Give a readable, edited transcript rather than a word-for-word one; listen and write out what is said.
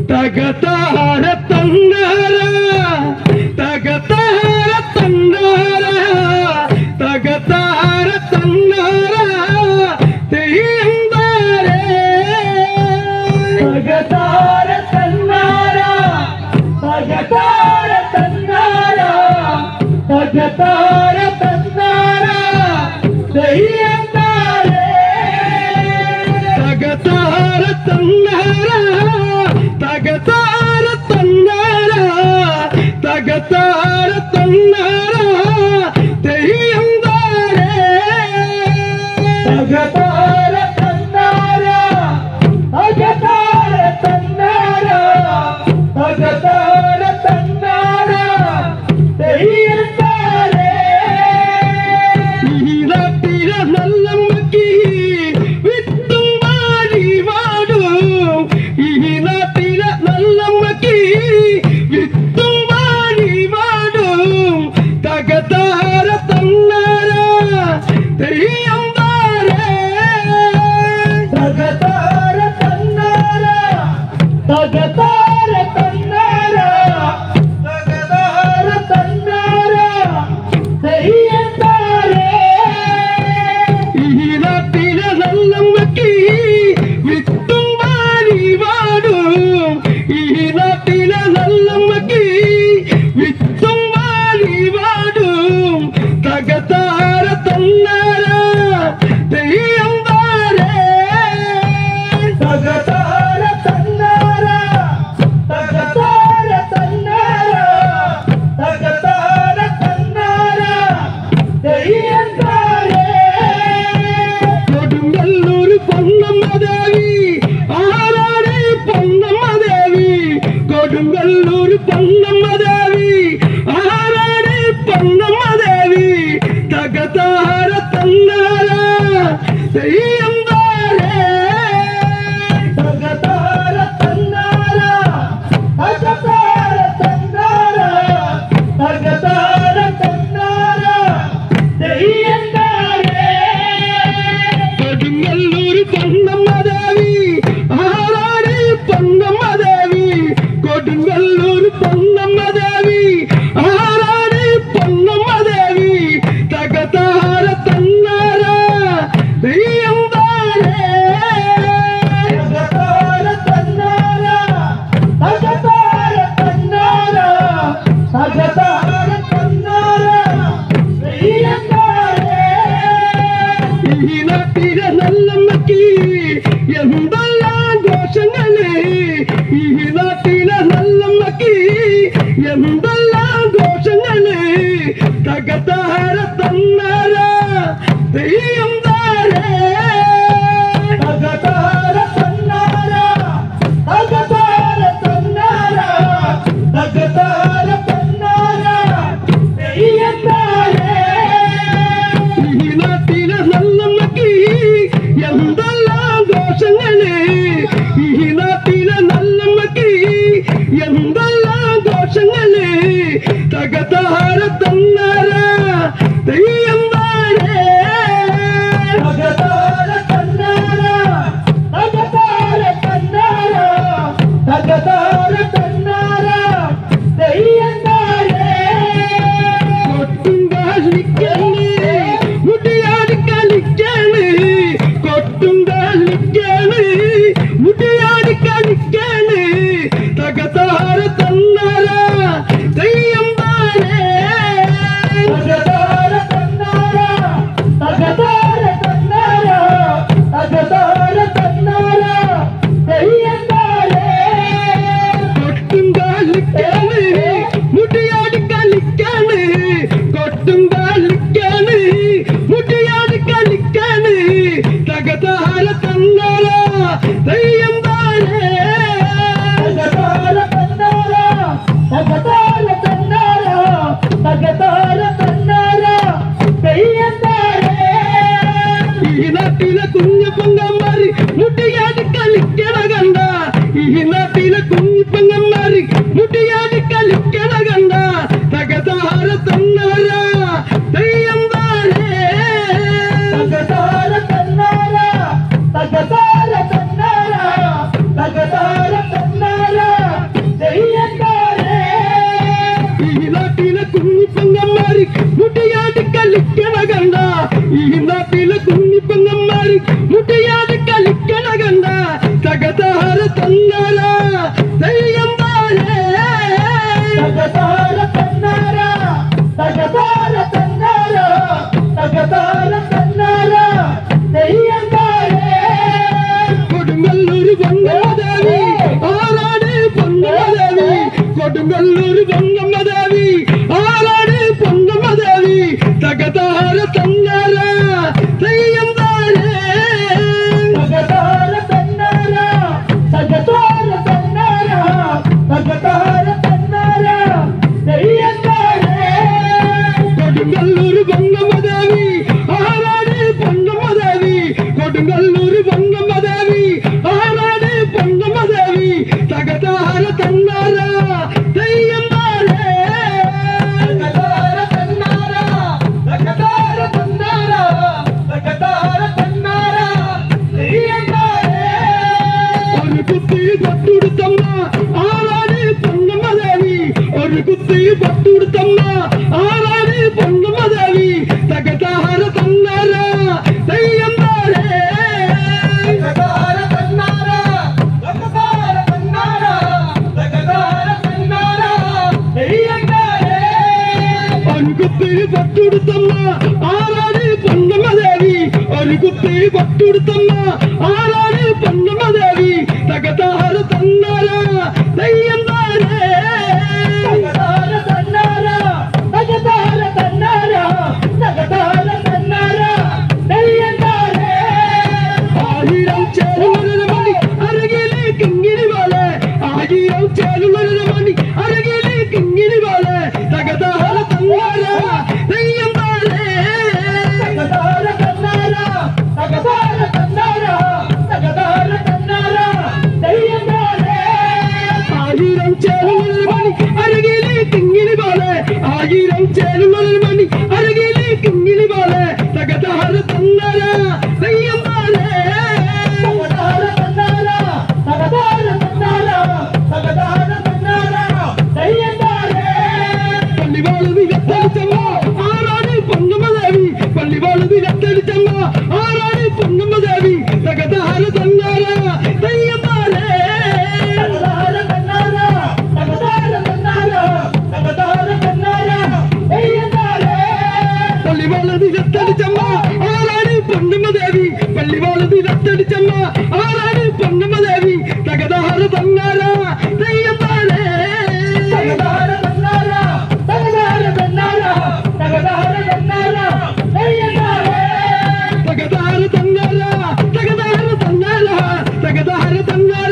തകതാര തന്നാര തകതാര തന്നാര തകതാര തന്നാര തെയ്യന്താരേ തകതാര തന്നാര തകതാര തന്നാര തകതാര തന്നാര തെയ്യന്താരേ തകതാര തന്നാര തകതാര തന്നാര തകതാര തന്നാര തെയ്യന്താരേ തകതാര തന്നാര തകതാര തന്നാര തകതാര തന്നാര തെയ്യന്താരേ ഈ നാട്ടിലെ നല്ലമ്മക്ക് വിത്തും വാടി വാടും ഈ നാട്ടിലെ നല്ലമ്മക്ക് വിത്തും വാടി വാടും തകതാര തന്നാര തെയ്യന്താരേ തകതാര തന്നാര തകതാര തന്നാര തകതാര തന്നാര തെയ്യന്താരേ ഈ നാട്ടിലെ നല്ലമ്മക്ക് വിത്തും വാടി വാടും ഈ നാട്ടിലെ നല്ലമ്മക്ക് വിത്തും വാടി വാടും തകതാര തന്നാര തെയ്യന്താരേ തകതാര തന്നാര തകതാര തന്നാര തകതാര തന്നാര തെയ്യന്താരേ കൊടുങ്ങല്ലൂർ പൊന്നമ്മദേവി ആരാണ് പൊന്നമ്മദേവി കൊടുങ്ങല്ലൂർ പൊന്നമ്മദേവി ആരാണ് പൊന്നമ്മദേവി തകതാര തന്നാര തെയ്യന്താരേ തകതാര തന്നാര തകതാര തന്നാര തകതാര തന്നാര തെയ്യന്താരേ കൊടുങ്ങല്ലൂർ പൊന്നമ്മദേവി ആരാണ് പൊന്നമ്മദേവി കൊടുങ്ങല്ലൂർ പൊന്നമ്മദേവി ആരാണ് പൊന്നമ്മദേവി തകതാര തന്നാര തെയ്യന്താരേ തകതാര തന്നാര തകതാര തന്നാര തകതാര തന്നാര തെയ്യന്താരേ ഈ നാട്ടിലെ നല്ലമ്മക്ക് എന്തെല്ലാം ദോഷങ്ങള് ഈ നാട്ടിലെ നല്ലമ്മക്ക് എന്തെല്ലാം ദോഷങ്ങള് തകതാര തന്നാര തെയ്യന്താരേ തകതാര തന്നാര തകതാര തന്നാര തകതാര തന്നാര തെയ്യന്താരേ ഈ നാട്ടിലെ നല്ലമ്മക്ക് എന്തെല്ലാം ദോഷങ്ങള് ഈ നാട്ടിലെ നല്ലമ്മക്ക് എന്തെല്ലാം ദോഷങ്ങള് തകതാര തന്നാര തെയ്യന്താരേ തകതാര തന്നാര തകതാര തന്നാര തകതാര തന്നാര തെയ്യന്താരേ കൊട്ടും കാലിക്കാണ് മുടിയാടി കളിക്കാണ് കൊട്ടും കാലിക്കാണ് മുടിയാടി കളിക്കാണ് തകതാര തന്നാര തെയ്യന്താരേ തകതാര തന്നാര തകതാര തന്നാര തകതാര തന്നാര തെയ്യന്താരേ കൊട്ടും കാലിക്കാണ് മുടിയാടി കളിക്കാണ് കൊട്ടും കാലിക്കാണ് മുടിയാടി കളിക്കാണ് തകതാര തന്നാര തെയ്യന്താരേ തകതാര തന്നാര തകതാര തന്നാര തകതാര തന്നാര തെയ്യന്താരേ ഈ നാട്ടിലെ കുഞ്ഞു പൊങ്ങന്മാര് മുടിയാടി കളിക്കണ കണ്ട ഈ നാട്ടിലെ കുഞ്ഞു പൊങ്ങന്മാര് മുടിയാടി കളിക്കണ കണ്ട തകതാര തന്നാര തെയ്യന്താരേ തകതാര തന്നാര ഈ നാട്ടിലെ കുഞ്ഞിപ്പങ്ങന്മാര് മുട്ടിയാതെ കളിക്കണ കണ്ട തകതാര തന്നാര തെയ്യം താരേ തകതാര തന്നാര തകതാര തന്നാര തകതാര തന്നാര തെയ്യം താരേ കൊടുങ്ങല്ലൂർ പൊന്നമ്മദേവി ആരാണ് പൊന്നമ്മദേവി കൊടുങ്ങല്ലൂർ പൊന്നമ്മദേവി ആരാണ് പൊന്നമ്മദേവി തകതാര തന്നാര തെയ്യം താരേ തകതാര തന്നാര തകതാര തന്നാര തകതാര തന്നാര തെയ്യം താരേ കൊടുങ്ങല്ലൂർ പൊന്നമ്മദേവി ആരാണ് പൊന്നമ്മദേവി കൊടുങ്ങല്ലൂർ പൊന്നമ്മദേവി ആരാണ് പൊന്നമ്മദേവി തകതാര തന്നാര തെയ്യം താരേ തകതാര തന്നാര തകതാര തന്നാര തകതാര തന്നാര തെയ്യം താരേ ഒരു കുത്തി പട്ടുടുത്തമ്മ ആരാണ് പൊന്നമ്മദേവി ഒരു കുത്തി പട്ടുടുത്തമ്മ ആരാണ് പൊന്നമ്മദേവി തകതാര തന്നാര തെയ്യം താരേ തകതാര തന്നാര തകതാര തന്നാര തകതാര തന്നാര തെയ്യം താരേ ഒരു കുത്തി പട്ടുടുത്തമ്മ ആരാണ് പൊന്നമ്മദേവി ഒരു കുത്തി പട്ടുടുത്തമ്മ ആരാണ് പൊന്നമ്മദേവി തകതാര തന്നാര തെയ്യം താരേ തകതാര തന്നാര തകതാര തന്നാര തകതാര തന്നാര തെയ്യം താരേ ആയിരം ചേരുന്നൊരു മണി അരകിലേക്ക് ഇങ്ങിനി പോലെ ആയിരം ചേരുന്നൊരു മണി അരകിലേക്ക് ഇങ്ങിനി പോലെ തകതാര തന്നാര തെയ്യം താരേ തകതാര തന്നാര തകതാര തന്നാര തകതാര തന്നാര തെയ്യം താരേ ആയിരം ചേരുന്നൊരു മണി അരകിലേക്ക് ഇങ്ങിനി പോലെ ആയിരം ചേരുന്നൊരു മണി അരകിലേക്ക് ഇങ്ങിനി പോലെ തകതാര തന്നാര തെയ്യം താരേ തകതാര തന്നാര തകതാര തന്നാര തകതാര തന്നാര തെയ്യം താരേ പള്ളിവാള് വിരത്തടിച്ചമ്മ ആരാണ് പൊന്നമ്മദേവി പള്ളിവാള് വിരത്തടിച്ചമ്മ ആരാണ് പൊന്നമ്മദേവി തകതാര തന്നാര തെയ്യം താരേ തകതാര തന്നാര തകതാര തന്നാര തകതാര തന്നാര തെയ്യം താരേ പള്ളിവാള് വിരത്തടിച്ചമ്മ ആരാണ് പൊന്നമ്മദേവി പള്ളിവാള് വിരത്തടിച്ചമ്മ ആരാണ് പൊന്നമ്മദേവി തകതാര തന്നാര തെയ്യം താരേ തകതാര തന്നാര തകതാര തന്നാര തകതാര തന്നാര തെയ്യം താരേ തകതാര തന്നാര തകതാര തന്നാര തകതാര തന്നാര